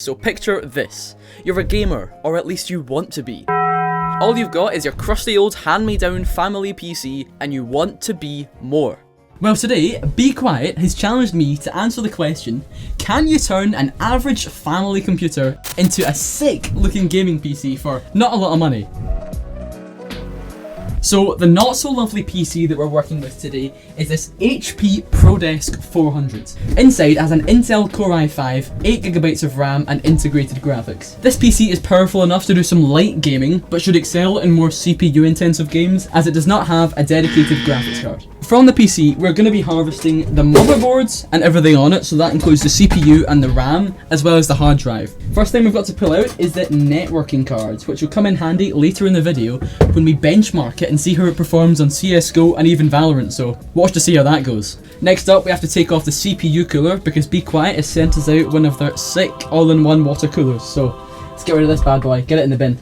So picture this. You're a gamer, or at least you want to be. All you've got is your crusty old hand-me-down family PC, and you want to be more. Well, today, Be Quiet has challenged me to answer the question, can you turn an average family computer into a sick-looking gaming PC for not a lot of money? So, the not-so-lovely PC that we're working with today is this HP ProDesk 400. Inside has an Intel Core i5, 8GB of RAM and integrated graphics. This PC is powerful enough to do some light gaming, but should excel in more CPU-intensive games, as it does not have a dedicated graphics card. From the PC, we're going to be harvesting the motherboards and everything on it, so that includes the CPU and the RAM, as well as the hard drive. First thing we've got to pull out is the networking cards, which will come in handy later in the video when we benchmark it and see how it performs on CSGO and even VALORANT, so watch to see how that goes. Next up, we have to take off the CPU cooler because Be Quiet has sent us out one of their sick all-in-one water coolers, so let's get rid of this bad boy, get it in the bin.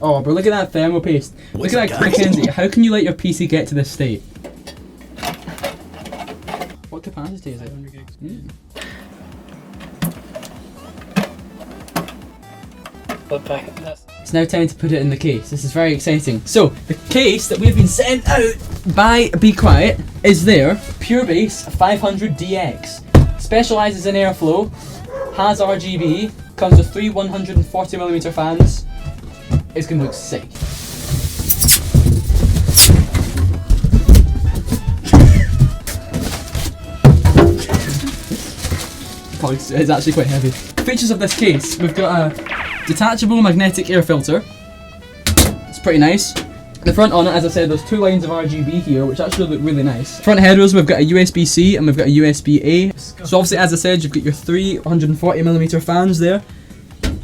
Oh, but look at that thermal paste. Look at that, Mackenzie. How can you let your PC get to this state? What capacity is it? 100 gigs. It's now time to put it in the case. This is very exciting. So, the case that we've been sent out by Be Quiet is their PureBase 500DX. Specialises in airflow, has RGB, comes with 3 140mm fans. It's gonna look sick. It's actually quite heavy. Features of this case: we've got a detachable magnetic air filter. It's pretty nice. The front on it, as I said, there's 2 lines of RGB here, which actually look really nice. Front headers, we've got a USB-C and we've got a USB-A. So obviously, as I said, you've got your 3 140mm fans there.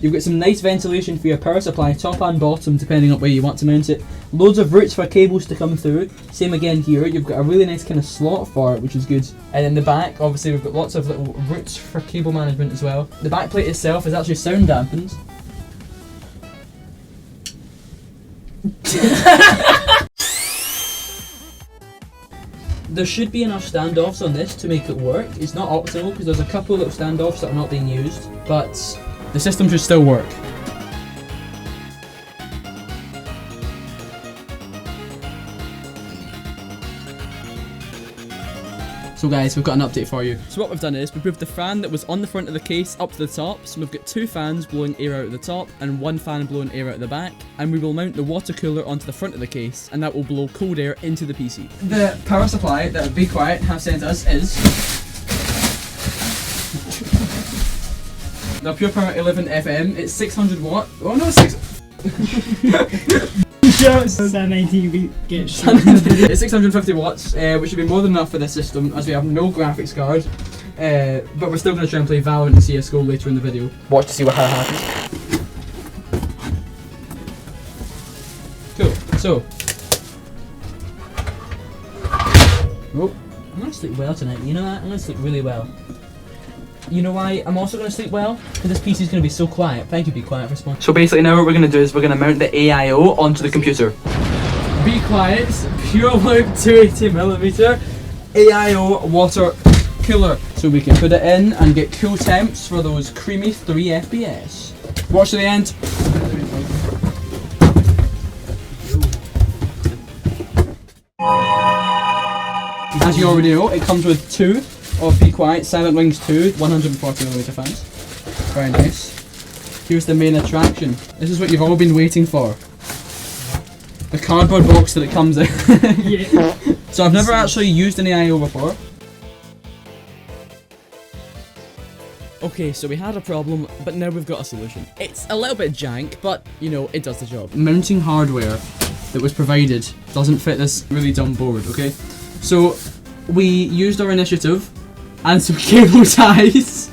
You've got some nice ventilation for your power supply, top and bottom, depending on where you want to mount it. Loads of routes for cables to come through. Same again here, you've got a really nice kind of slot for it, which is good. And in the back, obviously, we've got lots of little routes for cable management as well. The back plate itself is actually sound dampened. There should be enough standoffs on this to make it work. It's not optimal because there's a couple little standoffs that are not being used, but the system should still work. So guys, we've got an update for you. So what we've done is, we've moved the fan that was on the front of the case up to the top. So we've got 2 fans blowing air out of the top and 1 fan blowing air out of the back. And we will mount the water cooler onto the front of the case, and that will blow cold air into the PC. The power supply that Be Quiet have sent us is the Pure Power 11 FM. It's 600 watt. Oh no, it's 6. It's 650 watts, which should be more than enough for this system, as we have no graphics card. But we're still going to try and play VALORANT and CSGO later in the video. Watch to see what happens. Cool. So, oh, I'm going to sleep well tonight. You know that? I'm going to sleep really well. You know why I'm also going to sleep well? Because this PC is going to be so quiet. Thank you, Be Quiet, for sponsoring. So basically now what we're going to do is we're going to mount the AIO onto the computer. Be Quiet's PureLoop 280mm AIO water cooler. So we can put it in and get cool temps for those creamy 3 FPS. Watch to the end. As you already know, it comes with 2 of Be Quiet Silent Wings 2 140mm fans. Very nice. Here's the main attraction. This is what you've all been waiting for. The cardboard box that it comes in. Yeah. So I've never actually used an AIO before. Okay, so we had a problem, but now we've got a solution. It's a little bit jank, but, you know, it does the job. Mounting hardware that was provided doesn't fit this really dumb board, okay? So, we used our initiative and some cable ties,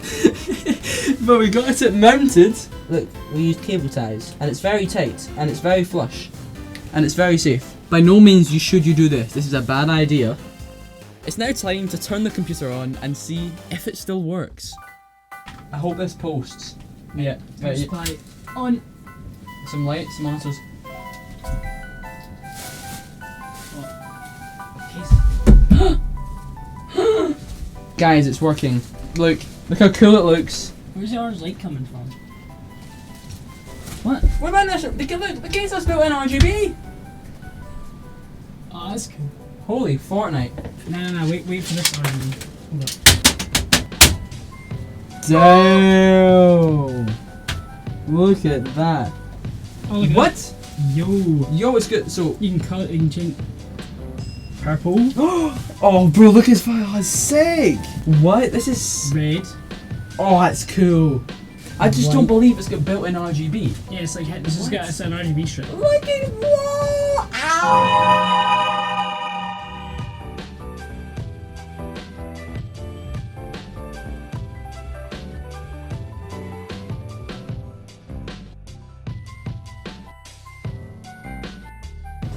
but we got it mounted. Look, we used cable ties, and it's very tight, and it's very flush, and it's very safe. By no means should you do this. This is a bad idea. It's now time to turn the computer on and see if it still works. I hope this posts. Yeah. Right, on. Some lights, monitors. Guys, it's working. Look, Look how cool it looks. Where's the orange light coming from? What? What about this? Look, the case that's built in RGB. Oh, that's cool. Holy Fortnite. No, wait for this RGB. Hold up. Damn. Look at that. Oh, look at What? that. Yo. Yo, it's good. So You can cut it, you can change. Purple. oh, bro, look at his file. That's sick. What? This is. Red. Oh, that's cool. I just White. don't believe it's got built-in RGB. Yeah, it's like this has got it's an RGB strip. Look at whoa! Ow!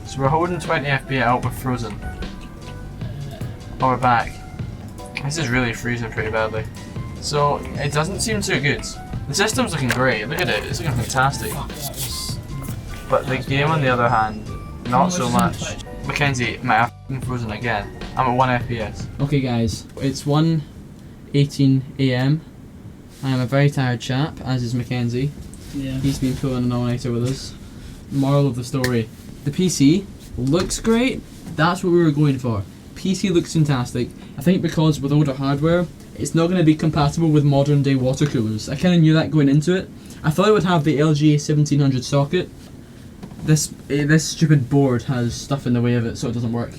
So we're holding 20 FPS out with Frozen. Oh, we're back. This is really freezing pretty badly. So it doesn't seem too good. The system's looking great. Look at it. It's looking fantastic. Fuck, that was. But the game, on the other hand, not so much. Mackenzie, might have f***ing frozen again. I'm at 1 FPS. Okay, guys, it's 1:18 AM. I am a very tired chap, as is Mackenzie. Yeah. He's been pulling an all-nighter with us. Moral of the story: the PC looks great. That's what we were going for. PC looks fantastic. I think because with older hardware, it's not going to be compatible with modern day water coolers. I kind of knew that going into it. I thought it would have the LG 1700 socket. This stupid board has stuff in the way of it, so it doesn't work.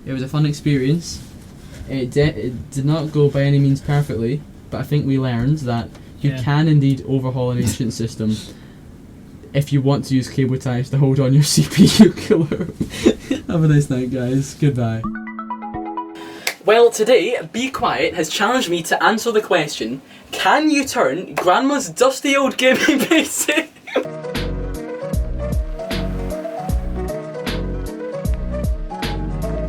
It was a fun experience. It did not go by any means perfectly, but I think we learned that you can indeed overhaul an ancient system if you want to use cable ties to hold on your CPU cooler. Have a nice night, guys. Goodbye. Well, today, Be Quiet has challenged me to answer the question, can you turn Grandma's dusty old gaming PC